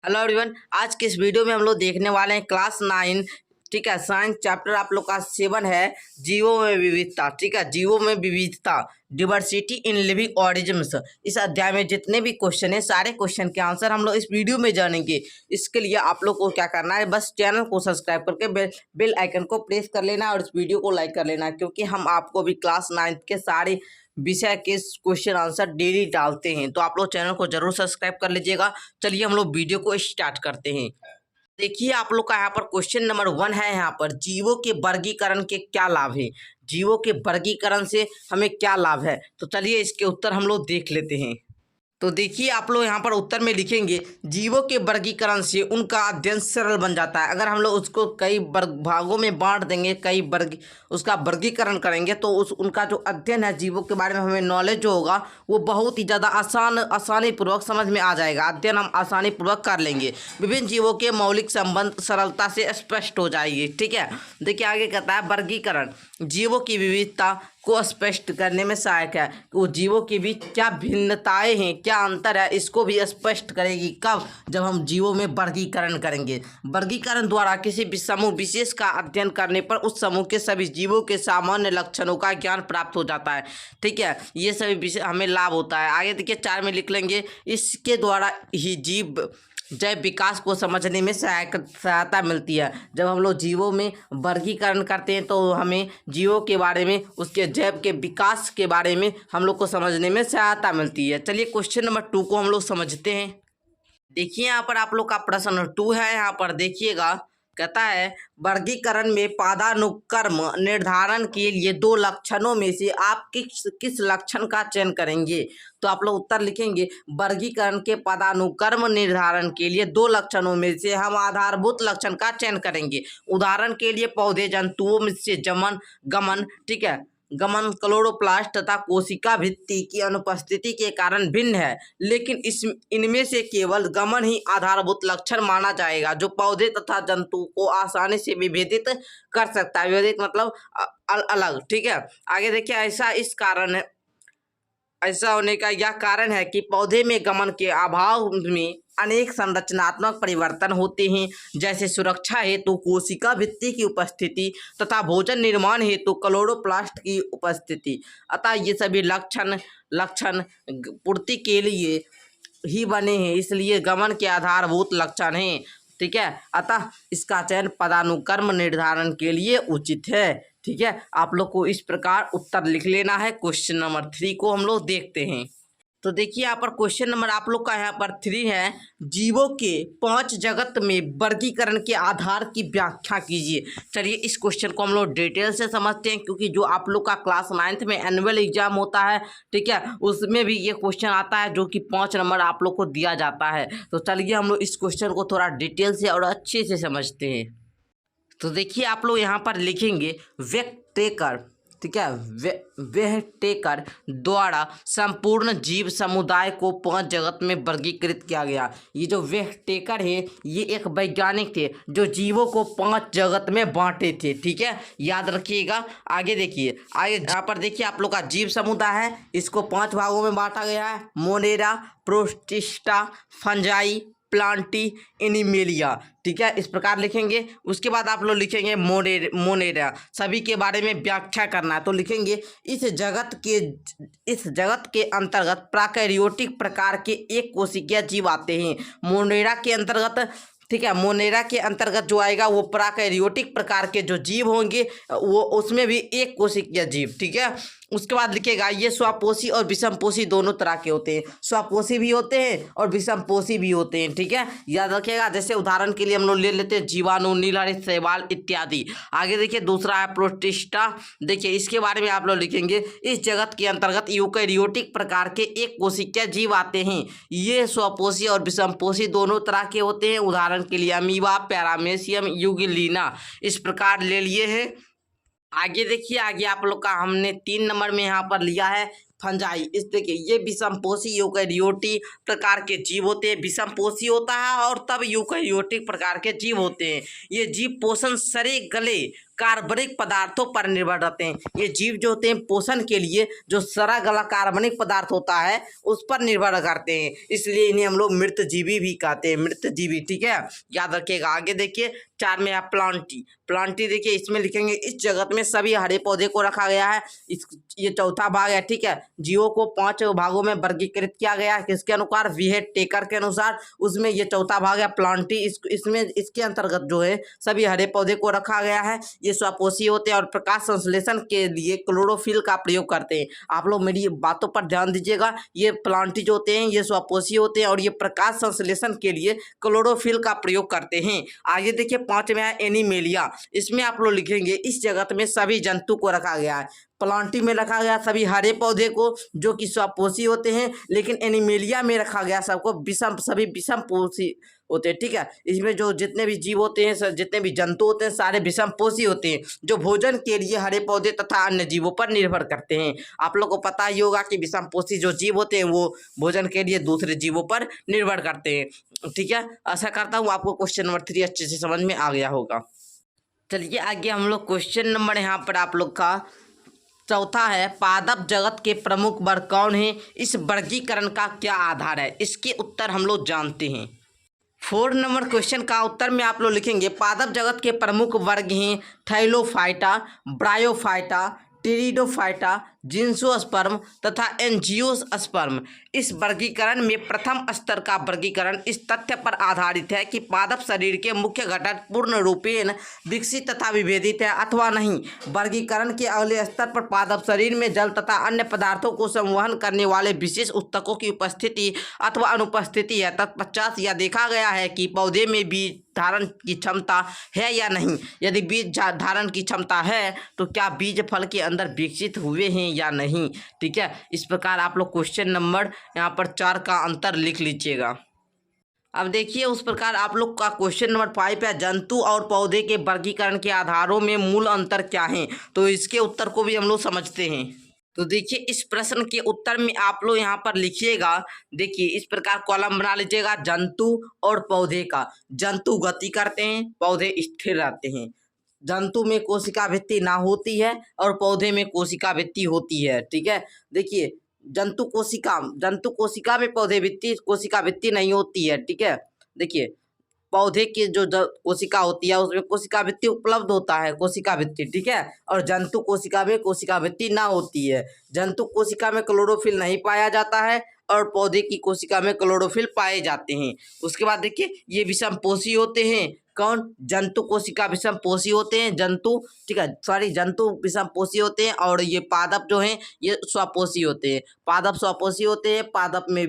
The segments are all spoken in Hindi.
Hello everyone. आज के इस वीडियो में हम लोग देखने वाले हैं क्लास 9, ठीक है, साइंस चैप्टर आप लोग का 7 है, जीवों में विविधता। ठीक है, जीवों में विविधता, डिवर्सिटी इन लिविंग ऑर्गेनिजम्स। इस अध्याय में जितने भी क्वेश्चन है, सारे क्वेश्चन के आंसर हम लोग इस वीडियो में जानेंगे। इसके लिए आप लोग को क्या करना है, बस चैनल को सब्सक्राइब करके बेल आइकन को प्रेस कर लेना है और इस वीडियो को लाइक कर लेना है, क्योंकि हम आपको भी क्लास 9 के सारे विषय के क्वेश्चन आंसर डेली डालते हैं। तो आप लोग चैनल को जरूर सब्सक्राइब कर लीजिएगा। चलिए हम लोग वीडियो को स्टार्ट करते हैं। देखिए आप लोग का यहाँ पर क्वेश्चन नंबर 1 है। यहाँ पर जीवों के वर्गीकरण के क्या लाभ है, जीवों के वर्गीकरण से हमें क्या लाभ है। तो चलिए इसके उत्तर हम लोग देख लेते हैं। तो देखिए आप लोग यहाँ पर उत्तर में लिखेंगे, जीवों के वर्गीकरण से उनका अध्ययन सरल बन जाता है। अगर हम लोग उसको कई भागों में बांट देंगे, कई उसका वर्गीकरण करेंगे, तो उनका जो अध्ययन है, जीवों के बारे में हमें नॉलेज जो होगा वो बहुत ही ज़्यादा आसानी पूर्वक समझ में आ जाएगा। अध्ययन हम आसानी पूर्वक कर लेंगे। विभिन्न जीवों के मौलिक संबंध सरलता से स्पष्ट हो जाएगी। ठीक है, देखिए आगे कहता है, वर्गीकरण जीवों की विविधता को स्पष्ट करने में सहायक है। वो जीवों के बीच क्या भिन्नताएं हैं, क्या अंतर है, इसको भी स्पष्ट करेगी। कब? जब हम जीवों में वर्गीकरण करेंगे। वर्गीकरण द्वारा किसी भी समूह विशेष का अध्ययन करने पर उस समूह के सभी जीवों के सामान्य लक्षणों का ज्ञान प्राप्त हो जाता है। ठीक है, ये सभी विषय हमें लाभ होता है। आगे देखिए 4 में लिख लेंगे, इसके द्वारा ही जीव जैव विकास को समझने में सहायता मिलती है। जब हम लोग जीवों में वर्गीकरण करते हैं तो हमें जीवों के बारे में, उसके जैव के विकास के बारे में हम लोग को समझने में सहायता मिलती है। चलिए क्वेश्चन नंबर 2 को हम लोग समझते हैं। देखिए यहाँ पर आप लोग का प्रश्न 2 है। यहाँ पर देखिएगा, कहता है वर्गीकरण में पदानुक्रम निर्धारण के लिए 2 लक्षणों में से आप किस लक्षण का चयन करेंगे। तो आप लोग उत्तर लिखेंगे, वर्गीकरण के पदानुक्रम निर्धारण के लिए 2 लक्षणों में से हम आधारभूत लक्षण का चयन करेंगे। उदाहरण के लिए पौधे जंतुओं में से गमन, ठीक है, गमन क्लोरोप्लास्ट तथा कोशिका भित्ति की अनुपस्थिति के कारण भिन्न है, लेकिन इनमें से केवल गमन ही आधारभूत लक्षण माना जाएगा, जो पौधे तथा जंतु को आसानी से विभेदित कर सकता है। विभेदित मतलब अलग। ठीक है, आगे देखिए, ऐसा होने का यह कारण है कि पौधे में गमन के अभाव में अनेक संरचनात्मक परिवर्तन होते हैं, जैसे सुरक्षा हेतु कोशिका भित्ति की उपस्थिति तथा भोजन निर्माण हेतु क्लोरोप्लास्ट की उपस्थिति। अतः ये सभी लक्षण पूर्ति के लिए ही बने हैं, इसलिए गमन के आधारभूत लक्षण हैं। ठीक है, अतः इसका चयन पदानुक्रम निर्धारण के लिए उचित है। ठीक है, आप लोग को इस प्रकार उत्तर लिख लेना है। क्वेश्चन नंबर 3 को हम लोग देखते हैं। तो देखिए यहाँ पर क्वेश्चन नंबर आप लोग का यहाँ पर 3 है, जीवों के 5 जगत में वर्गीकरण के आधार की व्याख्या कीजिए। चलिए इस क्वेश्चन को हम लोग डिटेल से समझते हैं, क्योंकि जो आप लोग का क्लास 9 में एनुअल एग्जाम होता है, ठीक है, उसमें भी ये क्वेश्चन आता है, जो कि 5 नंबर आप लोग को दिया जाता है। तो चलिए हम लोग इस क्वेश्चन को थोड़ा डिटेल से और अच्छे से समझते हैं। तो देखिए आप लोग यहाँ पर लिखेंगे, वेक्टेकर, ठीक है, वेक्टेकर द्वारा संपूर्ण जीव समुदाय को 5 जगत में वर्गीकृत किया गया। ये जो वेक्टेकर है, ये एक वैज्ञानिक थे जो जीवों को 5 जगत में बांटे थे। ठीक है, याद रखिएगा। आगे देखिए, आगे यहाँ पर देखिए आप लोग का जीव समुदाय है, इसको 5 भागों में बांटा गया है, Monera, protista, fungi, Plantae, animalia. ठीक है, इस प्रकार लिखेंगे। उसके बाद आप लोग लिखेंगे मोनेरा, सभी के बारे में व्याख्या करना है। तो लिखेंगे, इस जगत के अंतर्गत प्राकैरियोटिक प्रकार के एक कोशिकीय जीव आते हैं। मोनेरा के अंतर्गत, ठीक है, मोनेरा के अंतर्गत जो आएगा वो प्राकैरियोटिक प्रकार के जो जीव होंगे, वो उसमें भी एक कोशिकीय जीव। ठीक है, उसके बाद लिखेगा, ये स्वपोषी और विषमपोषी दोनों तरह के होते हैं। स्वपोषी भी होते हैं और विषमपोषी भी होते हैं। ठीक है, याद रखिएगा। जैसे उदाहरण के लिए हम लोग ले लेते हैं जीवाणु, नीलहरित शैवाल इत्यादि। आगे देखिए दूसरा है प्रोटिस्टा। देखिए इसके बारे में आप लोग लिखेंगे, इस जगत के अंतर्गत यूकैरियोटिक प्रकार के एक कोशिकीय जीव आते हैं। ये स्वपोषी और विषमपोषी दोनों तरह के होते हैं। उदाहरण के लिए अमीबा, पैरामेसियम, यूगिलिना, इस प्रकार ले लिए हैं। आगे देखिए, आगे आप लोग का हमने 3 नंबर में यहाँ पर लिया है फंजाई। इस देखिए ये विषमपोषी यूकैरियोटिक प्रकार के जीव होते हैं। विषमपोषी होता है और तब यूकैरियोटिक प्रकार के जीव होते हैं। ये जीव पोषण शरीर गले कार्बनिक पदार्थों पर निर्भर रहते हैं। ये जीव जो होते हैं पोषण के लिए जो सड़ा गला कार्बनिक पदार्थ होता है उस पर निर्भर करते हैं, इसलिए इन्हें हम लोग मृतजीवी भी कहते हैं, मृतजीवी। ठीक है, याद रखिएगा। आगे देखिए 4 में है प्लांटी। प्लांटी देखिए इसमें लिखेंगे इस जगत में सभी हरे पौधे को रखा गया है। ये चौथा भाग है। ठीक है, जीवों को 5 भागों में वर्गीकृत किया गया है। किसके अनुसार? विहेट टेकर के अनुसार। उसमें ये चौथा भाग है प्लांटी। इसमें इसके अंतर्गत जो है सभी हरे पौधे को रखा गया है। ये स्वपोषी होते हैं और प्रकाश संश्लेषण के लिए क्लोरोफिल का प्रयोग करते हैं। आप लोग मेरी बातों पर ध्यान दीजिएगा। ये प्लांटी जो होते हैं ये स्वपोषी होते हैं और ये प्रकाश संश्लेषण के लिए क्लोरोफिल का प्रयोग करते हैं। आगे देखिए 5 में है एनिमेलिया। इसमें आप लोग लिखेंगे इस जगत में सभी जंतु को रखा गया है। प्लांटी में रखा गया सभी हरे पौधे को जो कि स्वपोषी होते हैं, लेकिन एनिमेलिया में रखा गया सबको सभी विषमपोषी होते हैं। ठीक है, इसमें जो जितने भी जीव होते हैं, जितने भी जंतु होते हैं, सारे विषमपोषी होते हैं जो भोजन के लिए हरे पौधे तथा अन्य जीवों पर निर्भर करते हैं। आप लोग को पता ही होगा कि विषमपोषी जो जीव होते हैं वो भोजन के लिए दूसरे जीवों पर निर्भर करते हैं। ठीक है, आशा करता हूँ आपको क्वेश्चन नंबर 3 अच्छे से समझ में आ गया होगा। चलिए आगे हम लोग क्वेश्चन नंबर यहाँ पर आप लोग का चौथा है, पादप जगत के प्रमुख वर्ग कौन है? इस वर्गीकरण का क्या आधार है? इसके उत्तर हम लोग जानते हैं। 4 नंबर क्वेश्चन का उत्तर में आप लोग लिखेंगे पादप जगत के प्रमुख वर्ग हैं थैलोफाइटा, ब्रायोफाइटा, टेरिडोफाइटा, जिम्नोस्पर्म तथा एंजियोस्पर्म। इस वर्गीकरण में प्रथम स्तर का वर्गीकरण इस तथ्य पर आधारित है कि पादप शरीर के मुख्य घटक पूर्ण रूपेण विकसित तथा विभेदित है अथवा नहीं। वर्गीकरण के अगले स्तर पर पादप शरीर में जल तथा अन्य पदार्थों को संवहन करने वाले विशेष ऊतकों की उपस्थिति अथवा अनुपस्थिति है। तत्पश्चात यह देखा गया है कि पौधे में बीज धारण की क्षमता है या नहीं। यदि बीज धारण की क्षमता है तो क्या बीज फल के अंदर विकसित हुए हैं या नहीं। ठीक है, इस प्रकार आप लोग क्वेश्चन नंबर यहाँ पर 4 का अंतर लिख लीजिएगा। अब देखिए उस प्रकार आप लोग का क्वेश्चन नंबर 5 है, जंतु और पौधे के वर्गीकरण के आधारों में मूल अंतर क्या है? तो इसके उत्तर को भी हम लोग समझते हैं। तो देखिए इस प्रश्न के उत्तर में आप लोग यहाँ पर लिखिएगा। देखिए इस प्रकार कॉलम बना लीजिएगा जंतु और पौधे का। जंतु गति करते हैं, पौधे स्थिर रहते हैं। जंतु में कोशिका भित्ति ना होती है और पौधे में कोशिका भित्ति होती है। ठीक है, देखिए जंतु कोशिका में पौधे भित्ति कोशिका भित्ति नहीं होती है। ठीक है, देखिए पौधे की जो कोशिका होती है उसमें कोशिका भित्ति उपलब्ध होता है, कोशिका भित्ति। ठीक है, और जंतु कोशिका में कोशिका भित्ति ना होती है। जंतु कोशिका में क्लोरोफिल नहीं पाया जाता है और पौधे की कोशिका में क्लोरोफिल पाए जाते हैं। उसके बाद देखिए ये विषमपोषी होते हैं। कौन? जंतु कोशिका विषमपोषी होते हैं। जंतु विषमपोषी होते हैं और ये पादप जो हैं ये स्वपोषी होते हैं। पादप स्वपोषी होते हैं। पादप में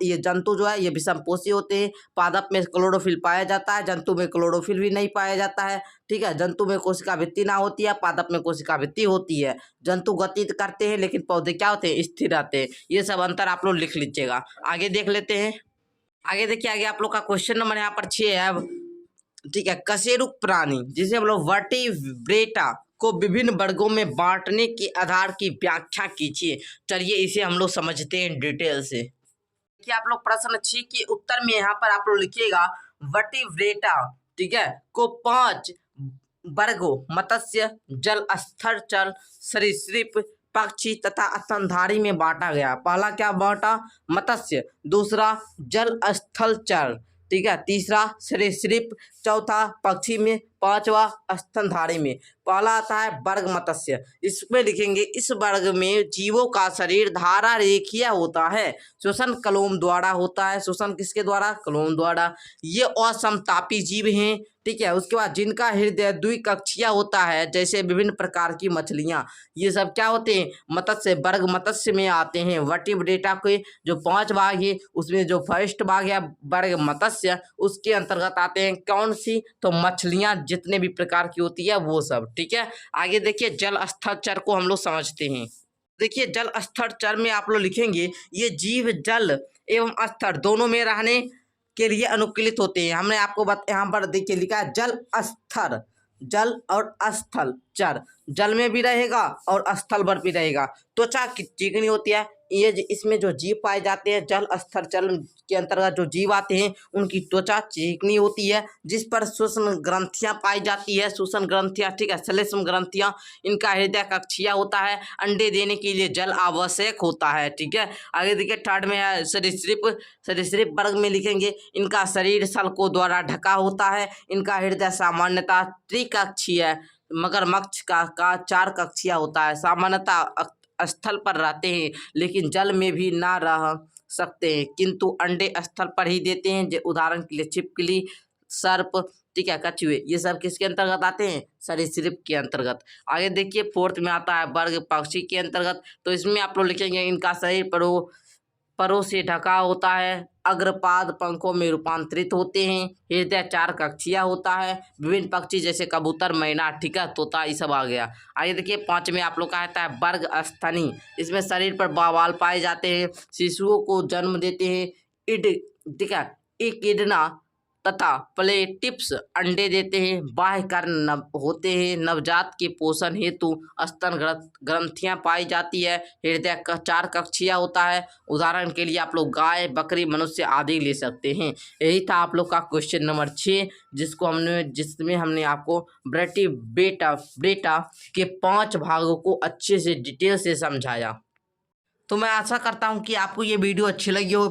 ये जंतु जो है ये विषमपोषी होते हैं। पादप में क्लोरोफिल पाया जाता है, जंतु में क्लोरोफिल भी नहीं पाया जाता है। ठीक है, जंतु में कोशिका भित्ति ना होती है, पादप में कोशिका भित्ति होती है। जंतु गति करते हैं लेकिन पौधे क्या होते हैं? स्थिर रहते हैं। ये सब अंतर आप लोग लिख लीजिएगा। आगे देख लेते हैं। आगे देखिए आगे आप लोग का क्वेश्चन नंबर यहाँ पर 6 है। ठीक है, कशेरुक प्राणी जिसे हम लोग वर्टिब्रेटा को विभिन्न वर्गों में बांटने के आधार की व्याख्या कीजिए। चलिए इसे हम लोग समझते हैं डिटेल से। कि आप लोग प्रश्न 6 के उत्तर में यहाँ पर आप लोग लिखिएगा वर्टिब्रेटा, ठीक है, को 5 वर्गों मत्स्य, जल स्थलचर, सरीसृप, पक्षी तथा स्तनधारी में बांटा गया। पहला क्या बांटा? मत्स्य, दूसरा जल स्थलचर, ठीक है, तीसरा सरीसृप, चौथा पक्षी में, पांचवा स्तनधारी में। पहला आता है वर्ग मत्स्य। इसमें लिखेंगे इस वर्ग में जीवों का शरीर धारा रेखीय होता है, श्वसन कलोम द्वारा होता है। श्वसन किसके द्वारा? कलोम द्वारा। ये असमतापी जीव हैं। ठीक है, उसके बाद जिनका हृदय द्विकक्षीय होता है जैसे विभिन्न प्रकार की मछलियां। ये सब क्या होते हैं? मत्स्य, वर्ग मत्स्य में आते हैं। वर्टिब्रेटा के जो 5 भाग है उसमें जो फर्स्ट भाग है वर्ग मत्स्य, उसके अंतर्गत आते हैं कौन सी? तो मछलियां जितने भी प्रकार की होती है वो सब। ठीक है, आगे देखिए जल स्थलचर को हम लोग समझते हैं। देखिए जल स्थलचर में आप लोग लिखेंगे ये जीव जल एवं स्थल दोनों में रहने के लिए अनुकूलित होते हैं। हमने आपको यहाँ पर देखिए लिखा है जल स्तर, जल और स्थल चर, जल में भी रहेगा और स्थल पर भी रहेगा। त्वचा चिकनी होती है, ये इसमें जो जीव पाए जाते हैं जल स्थल जल के अंतर्गत जो जीव आते हैं उनकी त्वचा चिकनी होती है, जिस पर सूक्ष्म ग्रंथियां पाई जाती है, सूक्ष्म ग्रंथियां, ठीक है, श्लेष्म ग्रंथियां। इनका हृदय कक्षीय होता है, अंडे देने के लिए जल आवश्यक होता है, ठीक है। आगे देखिए थर्ड में है सरीसृप, सरीसृप वर्ग में लिखेंगे इनका शरीर सल्कों द्वारा ढका होता है, इनका हृदय सामान्यतः त्रिकक्षीय मगरमच्छ का चार कक्षीय होता है, सामान्यतः स्थल पर रहते हैं लेकिन जल में भी ना रह सकते हैं, किंतु अंडे स्थल पर ही देते हैं। उदाहरण के लिए छिपकली, सर्प, ठीक है, कछुए, ये सब किसके अंतर्गत आते हैं? सरीसृप के अंतर्गत। आगे देखिए फोर्थ में आता है वर्ग पक्षी के अंतर्गत, तो इसमें आप लोग लिखेंगे इनका शरीर परों से ढका होता है, अग्रपाद पंखों में रूपांतरित होते हैं, हृदय चार कक्षीय होता है, विभिन्न पक्षी जैसे कबूतर, मैना, ठीक है, तोता, ये सब आ गया। आगे देखिए पाँच में आप लोग का आता है वर्ग स्तनी, इसमें शरीर पर बाल पाए जाते हैं, शिशुओं को जन्म देते हैं, ठीक है, इकिडना तथा प्लेटिप्स अंडे देते हैं, बाह्य कर्ण होते हैं, नवजात के पोषण हेतु स्तन ग्रंथियां पाई जाती है, हृदय चार कक्षीय होता है। उदाहरण के लिए आप लोग गाय, बकरी, मनुष्य आदि ले सकते हैं। यही था आप लोग का क्वेश्चन नंबर 6, जिसमें हमने आपको ब्रेटा के 5 भागों को अच्छे से डिटेल से समझाया। तो मैं आशा करता हूं कि आपको ये वीडियो अच्छी लगी हो।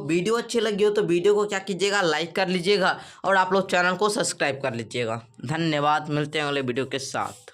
तो वीडियो को क्या कीजिएगा, लाइक कर लीजिएगा और आप लोग चैनल को सब्सक्राइब कर लीजिएगा। धन्यवाद, मिलते हैं अगले वीडियो के साथ।